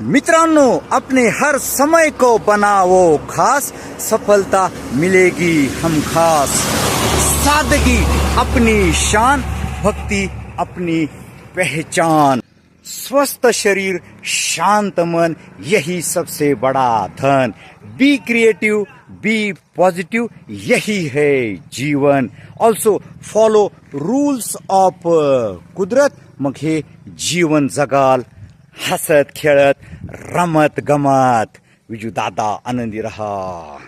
मित्रांनो, अपने हर समय को बनाओ खास, सफलता मिलेगी हम खास। सादगी अपनी शान, भक्ति अपनी पहचान। स्वस्थ शरीर, शांत मन, यही सबसे बड़ा धन। बी क्रिएटिव, बी पॉजिटिव, यही है जीवन। ऑल्सो फॉलो रूल्स ऑफ कुदरत, मग हे जीवन जगाल हसत खेळत रमत गमत। विजू दादा आनंदी रहा।